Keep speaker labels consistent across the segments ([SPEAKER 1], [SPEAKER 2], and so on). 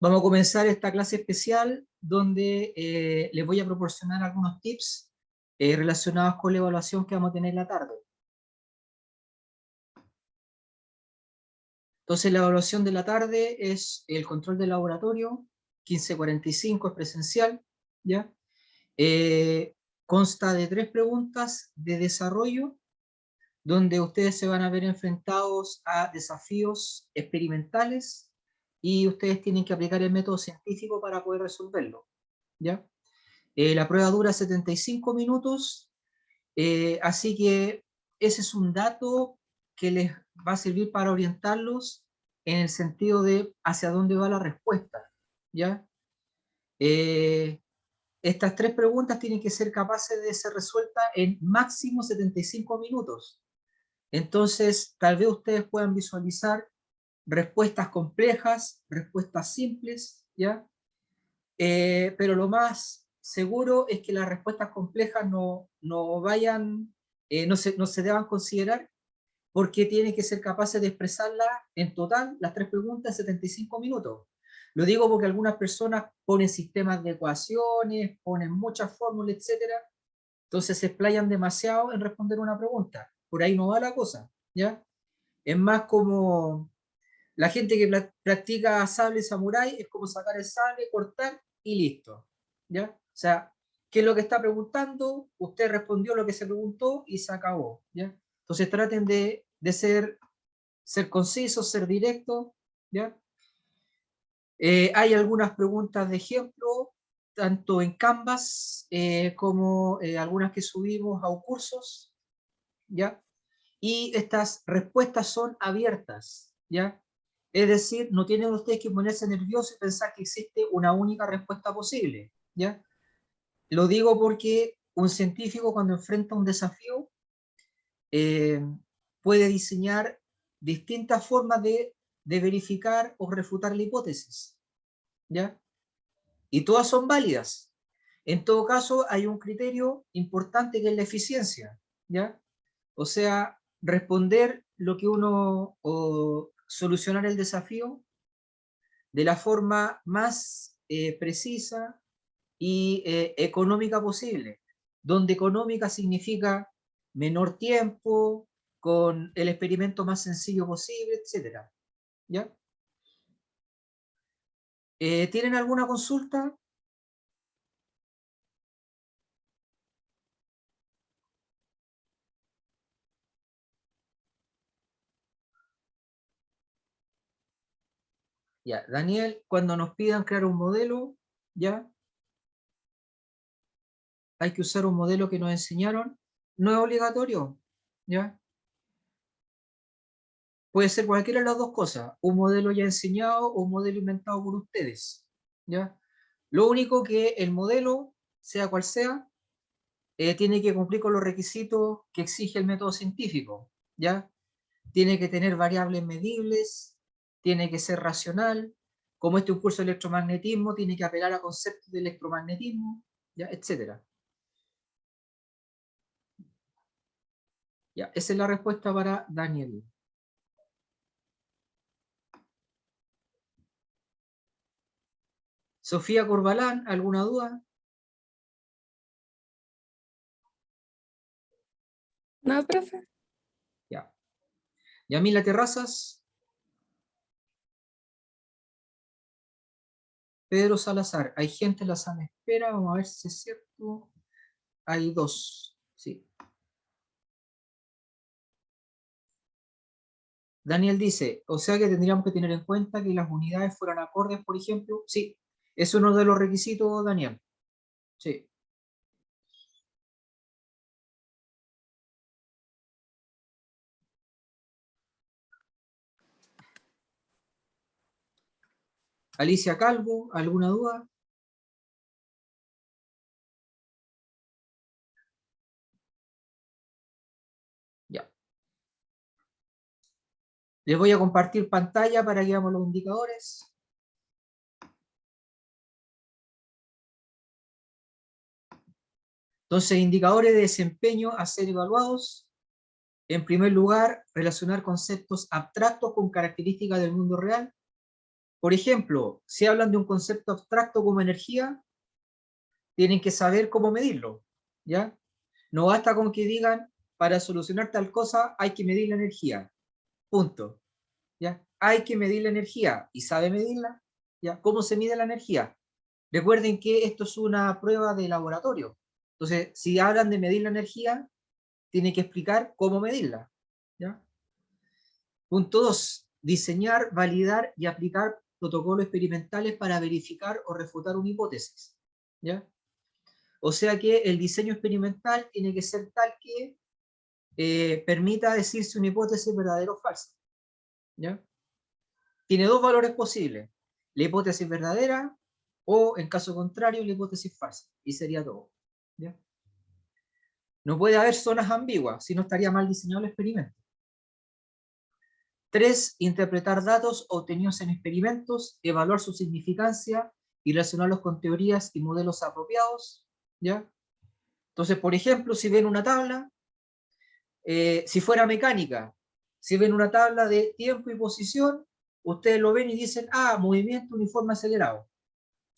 [SPEAKER 1] Vamos a comenzar esta clase especial donde les voy a proporcionar algunos tips relacionados con la evaluación que vamos a tener en la tarde. Entonces la evaluación de la tarde es el control del laboratorio, 15:45 es presencial, ¿ya? Consta de 3 preguntas de desarrollo, donde ustedes se van a ver enfrentados a desafíos experimentales y ustedes tienen que aplicar el método científico para poder resolverlo, ¿ya? La prueba dura 75 minutos, así que ese es un dato que les va a servir para orientarlos en el sentido de hacia dónde va la respuesta, ¿ya? Estas 3 preguntas tienen que ser capaces de ser resueltas en máximo 75 minutos. Entonces, tal vez ustedes puedan visualizar respuestas complejas, respuestas simples, ¿ya? Pero lo más seguro es que las respuestas complejas no se deban considerar, porque tienen que ser capaces de expresarlas en total, las 3 preguntas, en 75 minutos. Lo digo porque algunas personas ponen sistemas de ecuaciones, ponen muchas fórmulas, etcétera, entonces se explayan demasiado en responder una pregunta. Por ahí no va la cosa, ¿ya? Es más como la gente que practica sable samurái, es como sacar el sable, cortar y listo, ¿ya? O sea, ¿qué es lo que está preguntando? Usted respondió lo que se preguntó y se acabó, ¿ya? Entonces traten de ser concisos, ser directos, ¿ya? Hay algunas preguntas de ejemplo, tanto en Canvas como algunas que subimos a cursos, ¿ya? Y estas respuestas son abiertas, ¿ya? Es decir, no tienen ustedes que ponerse nerviosos y pensar que existe una única respuesta posible, ¿ya? Lo digo porque un científico, cuando enfrenta un desafío, eh, puede diseñar distintas formas de verificar o refutar la hipótesis, ¿ya? Y todas son válidas. En todo caso, hay un criterio importante que es la eficiencia, ¿ya? O sea, responder lo que uno, o solucionar el desafío de la forma más precisa y económica posible, donde económica significa menor tiempo, con el experimento más sencillo posible, etcétera, ¿ya? ¿Tienen alguna consulta? Ya, Daniel, cuando nos pidan crear un modelo, ya, hay que usar un modelo que nos enseñaron, no es obligatorio, ya. Puede ser cualquiera de las dos cosas, un modelo ya enseñado o un modelo inventado por ustedes, ¿ya? Lo único que el modelo, sea cual sea, tiene que cumplir con los requisitos que exige el método científico, ¿ya? Tiene que tener variables medibles, tiene que ser racional, como este es un curso de electromagnetismo, tiene que apelar a conceptos de electromagnetismo, ¿ya? Etcétera. Ya, esa es la respuesta para Daniel. Sofía Corbalán, ¿alguna duda?
[SPEAKER 2] No, profe.
[SPEAKER 1] Ya. Yamila Terrazas. Pedro Salazar, hay gente en la sala de espera, vamos a ver si es cierto. Hay 2, sí. Daniel dice, o sea que tendríamos que tener en cuenta que las unidades fueran acordes, por ejemplo. Sí, es uno de los requisitos, Daniel. Sí. Alicia Calvo, ¿alguna duda? Ya. Les voy a compartir pantalla para que veamos los indicadores. Entonces, indicadores de desempeño a ser evaluados. En primer lugar, relacionar conceptos abstractos con características del mundo real. Por ejemplo, si hablan de un concepto abstracto como energía, tienen que saber cómo medirlo, ¿ya? No basta con que digan, para solucionar tal cosa hay que medir la energía, punto, ¿ya? Hay que medir la energía, ¿y sabe medirla? ¿Ya? ¿Cómo se mide la energía? Recuerden que esto es una prueba de laboratorio. Entonces, si hablan de medir la energía, tienen que explicar cómo medirla, ¿ya? Punto 2. Diseñar, validar y aplicar protocolos experimentales para verificar o refutar una hipótesis, ¿ya? O sea que el diseño experimental tiene que ser tal que permita decir si una hipótesis es verdadera o falsa, ¿ya? Tiene dos valores posibles, la hipótesis verdadera o, en caso contrario, la hipótesis falsa, y sería todo, ¿ya? No puede haber zonas ambiguas, si no estaría mal diseñado el experimento. 3. Interpretar datos obtenidos en experimentos, evaluar su significancia y relacionarlos con teorías y modelos apropiados, ¿ya? Entonces, por ejemplo, si ven una tabla, si fuera mecánica, si ven una tabla de tiempo y posición, ustedes lo ven y dicen, ah, movimiento uniforme acelerado.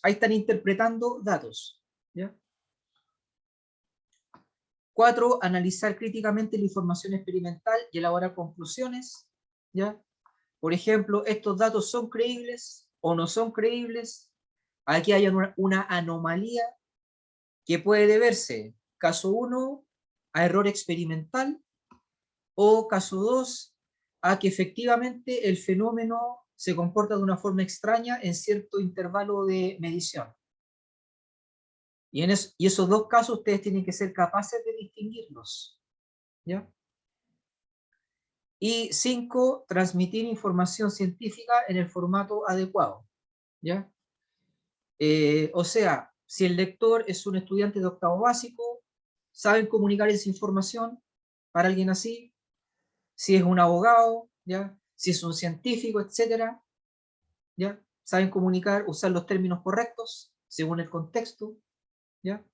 [SPEAKER 1] Ahí están interpretando datos, ¿ya? 4. Analizar críticamente la información experimental y elaborar conclusiones, ¿ya? Por ejemplo, estos datos son creíbles o no son creíbles. Aquí hay una anomalía que puede deberse, caso 1, a error experimental, o caso 2, a que efectivamente el fenómeno se comporta de una forma extraña en cierto intervalo de medición. Y esos dos casos ustedes tienen que ser capaces de distinguirlos, ¿ya? Y 5, transmitir información científica en el formato adecuado, ¿ya? O sea, si el lector es un estudiante de octavo básico, saben comunicar esa información para alguien así. Si es un abogado, ¿ya? Si es un científico, etcétera, ¿ya? Saben comunicar, usar los términos correctos según el contexto, ¿ya?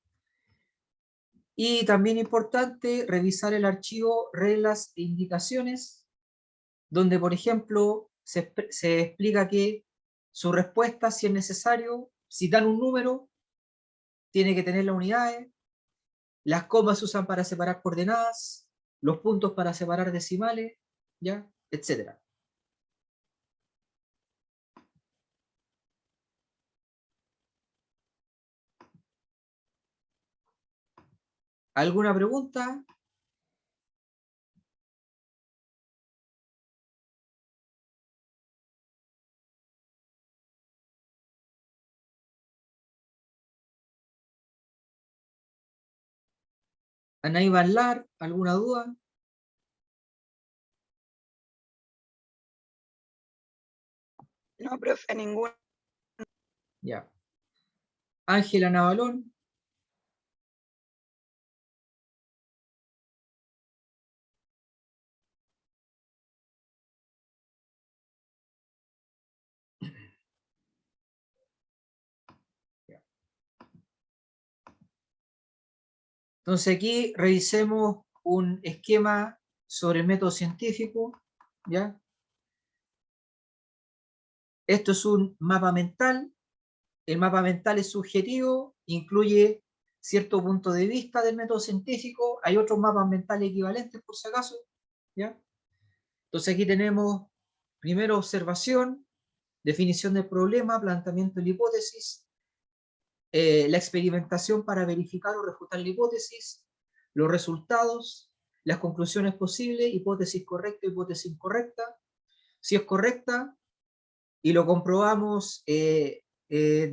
[SPEAKER 1] Y también importante revisar el archivo reglas e indicaciones, donde, por ejemplo, se explica que su respuesta, si es necesario, si dan un número, tiene que tener las unidades, las comas se usan para separar coordenadas, los puntos para separar decimales, ¿ya? Etcétera. ¿Alguna pregunta? Anaí Barlar, ¿alguna duda?
[SPEAKER 3] No, profe, ninguna.
[SPEAKER 1] Ya. Ángela Navalón. Ya. Entonces aquí revisemos un esquema sobre el método científico, ¿ya? Esto es un mapa mental. El mapa mental es subjetivo, incluye cierto punto de vista del método científico. Hay otros mapas mentales equivalentes, por si acaso, ¿ya? Entonces aquí tenemos primero observación, definición del problema, planteamiento de la hipótesis, la experimentación para verificar o refutar la hipótesis, los resultados, las conclusiones posibles, hipótesis correcta, hipótesis incorrecta. Si es correcta y lo comprobamos de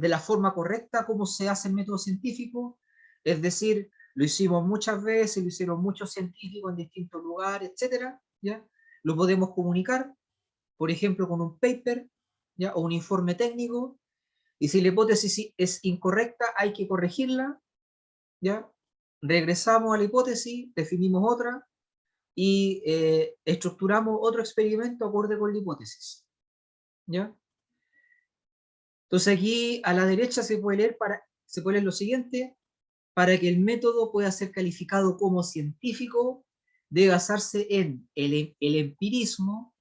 [SPEAKER 1] la forma correcta, como se hace el método científico, es decir, lo hicimos muchas veces, lo hicieron muchos científicos en distintos lugares, etcétera, ¿ya? Lo podemos comunicar, por ejemplo, con un paper, ¿ya? O un informe técnico, y si la hipótesis es incorrecta, hay que corregirla, ¿ya? Regresamos a la hipótesis, definimos otra, y estructuramos otro experimento acorde con la hipótesis, ¿ya? Entonces aquí a la derecha se puede leer lo siguiente: para que el método pueda ser calificado como científico, debe basarse en el empirismo,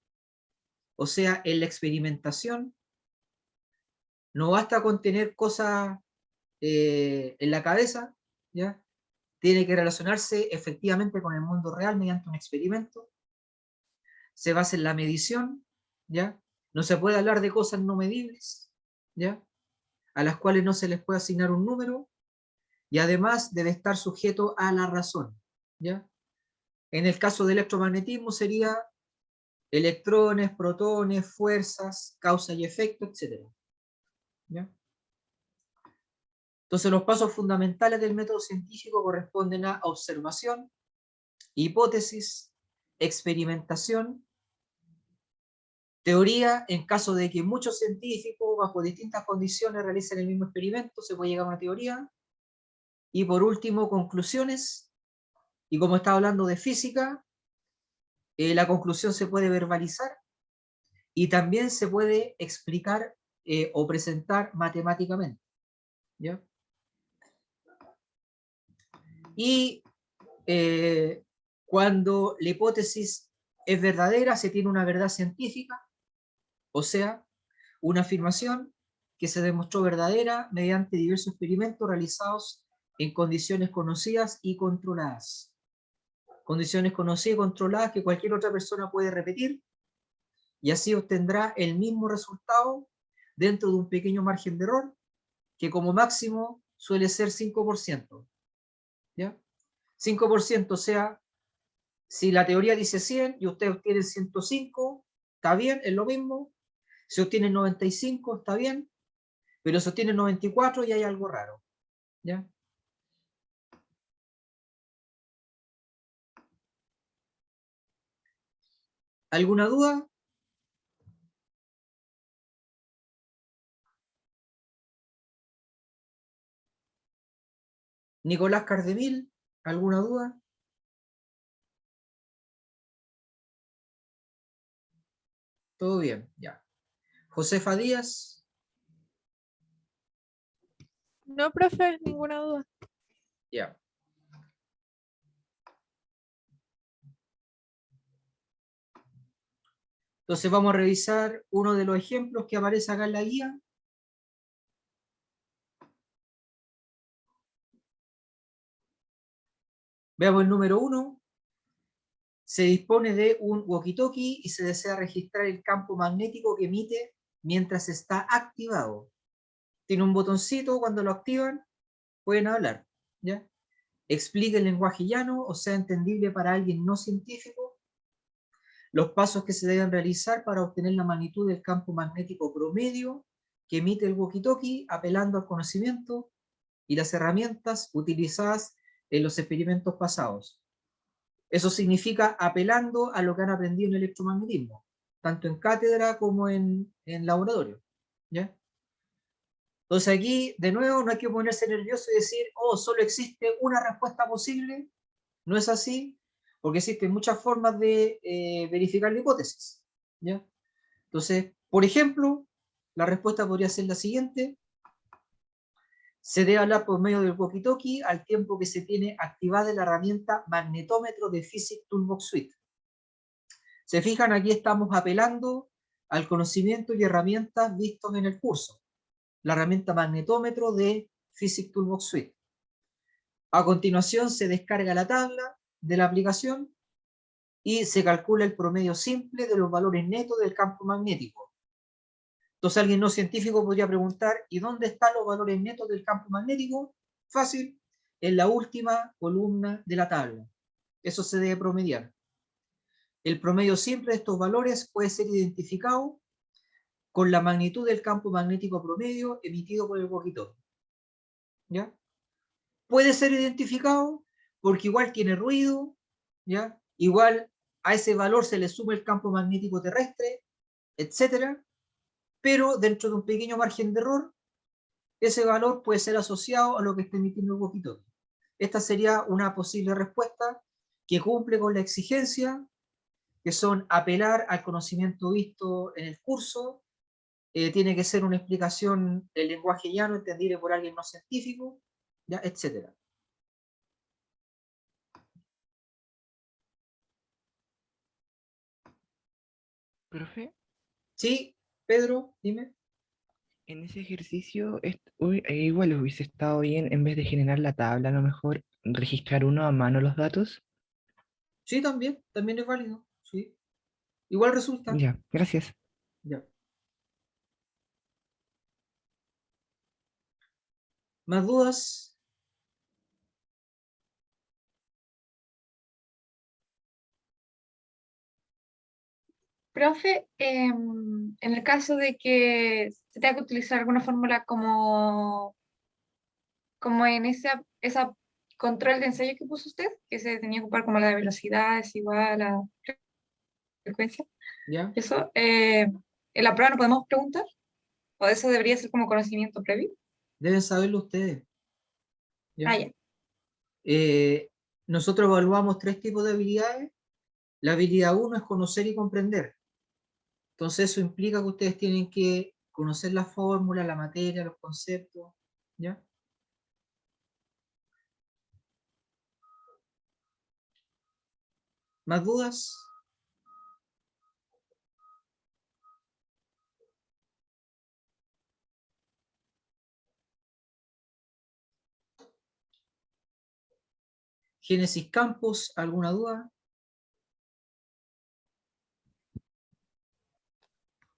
[SPEAKER 1] o sea, en la experimentación, No basta con tener cosas en la cabeza, ¿ya? Tiene que relacionarse efectivamente con el mundo real mediante un experimento. Se basa en la medición, ¿ya? No se puede hablar de cosas no medibles, ¿ya? A las cuales no se les puede asignar un número, y además debe estar sujeto a la razón, ¿ya? En el caso del electromagnetismo sería electrones, protones, fuerzas, causa y efecto, etc. ¿Ya? Entonces los pasos fundamentales del método científico corresponden a observación, hipótesis, experimentación, teoría. En caso de que muchos científicos bajo distintas condiciones realicen el mismo experimento, se puede llegar a una teoría. Y por último, conclusiones. Y como estaba hablando de física, la conclusión se puede verbalizar y también se puede explicar o presentar matemáticamente, ¿ya? Y cuando la hipótesis es verdadera, se tiene una verdad científica, o sea, una afirmación que se demostró verdadera mediante diversos experimentos realizados en condiciones conocidas y controladas. Condiciones conocidas y controladas que cualquier otra persona puede repetir, y así obtendrá el mismo resultado dentro de un pequeño margen de error, que como máximo suele ser 5%. ¿Ya? 5%, o sea, si la teoría dice 100 y usted obtiene 105, está bien, es lo mismo. Si obtiene 95, está bien, pero si obtiene 94 ya hay algo raro. ¿Ya? ¿Alguna duda? Nicolás Cardemil, ¿alguna duda? Todo bien, ya. Josefa Díaz,
[SPEAKER 2] No, profe, ninguna duda.
[SPEAKER 1] ya. Entonces vamos a revisar uno de los ejemplos que aparece acá en la guía. Veamos el número 1. Se dispone de un walkie-talkie y se desea registrar el campo magnético que emite mientras está activado. Tiene un botoncito, cuando lo activan pueden hablar, ¿ya? Explique el lenguaje llano, o sea, entendible para alguien no científico, los pasos que se deben realizar para obtener la magnitud del campo magnético promedio que emite el walkie-talkie, apelando al conocimiento y las herramientas utilizadas en los experimentos pasados. Eso significa apelando a lo que han aprendido en electromagnetismo, tanto en cátedra como en laboratorio, ¿ya? Entonces aquí, de nuevo, no hay que ponerse nervioso y decir, oh, solo existe una respuesta posible. No es así, porque existen muchas formas de verificar la hipótesis, ¿ya? Entonces, por ejemplo, la respuesta podría ser la siguiente: se debe hablar por medio del walkie-talkie al tiempo que se tiene activada la herramienta magnetómetro de Physics Toolbox Suite. Se fijan, aquí estamos apelando al conocimiento y herramientas vistos en el curso. La herramienta magnetómetro de Physics Toolbox Suite. A continuación se descarga la tabla de la aplicación y se calcula el promedio simple de los valores netos del campo magnético. Entonces alguien no científico podría preguntar, ¿y dónde están los valores netos del campo magnético? Fácil, en la última columna de la tabla. Eso se debe promediar. El promedio simple de estos valores puede ser identificado con la magnitud del campo magnético promedio emitido por el walkie-talkie. ¿Ya? Puede ser identificado porque igual tiene ruido, ¿ya? Igual a ese valor se le suma el campo magnético terrestre, etcétera, pero dentro de un pequeño margen de error, ese valor puede ser asociado a lo que está emitiendo el walkie-talkie. Esta sería una posible respuesta que cumple con la exigencia, que son apelar al conocimiento visto en el curso, tiene que ser una explicación del lenguaje llano, entendible por alguien no científico, ¿ya? Etcétera.
[SPEAKER 4] Profe,
[SPEAKER 1] Sí, Pedro, dime.
[SPEAKER 4] En ese ejercicio, igual hubiese estado bien, en vez de generar la tabla, a lo mejor registrar uno a mano los datos.
[SPEAKER 1] Sí, también es válido. Sí. Igual resulta.
[SPEAKER 4] Ya, gracias.
[SPEAKER 1] Ya. ¿Más dudas?
[SPEAKER 2] Profe, en el caso de que se tenga que utilizar alguna fórmula como en esa control de ensayo que puso usted, que se tenía que ocupar como la de velocidad es igual a frecuencia,
[SPEAKER 1] ¿Ya?
[SPEAKER 2] eso, ¿en la prueba no podemos preguntar? ¿O eso debería ser como conocimiento previo?
[SPEAKER 1] Deben saberlo ustedes.
[SPEAKER 2] Ah,
[SPEAKER 1] ¿Ya?
[SPEAKER 2] ya.
[SPEAKER 1] Nosotros evaluamos 3 tipos de habilidades. La habilidad 1 es conocer y comprender. Entonces eso implica que ustedes tienen que conocer la fórmula, la materia, los conceptos. ¿Ya? ¿Más dudas? Génesis Campos, ¿alguna duda?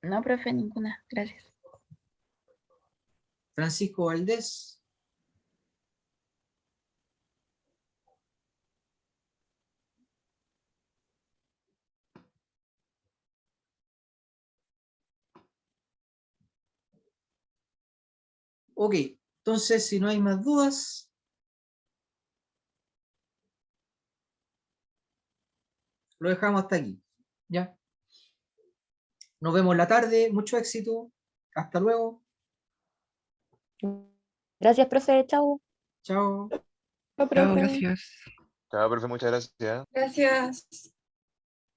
[SPEAKER 2] No, profe, ninguna. Gracias.
[SPEAKER 1] Francisco Valdés. Ok, entonces si no hay más dudas, lo dejamos hasta aquí. ¿Ya? Nos vemos en la tarde, mucho éxito. Hasta luego.
[SPEAKER 5] Gracias, profe. Chau.
[SPEAKER 1] Chao.
[SPEAKER 2] No,
[SPEAKER 4] Chao,
[SPEAKER 2] profe.
[SPEAKER 4] gracias.
[SPEAKER 6] Chao, profe, muchas gracias.
[SPEAKER 2] Gracias.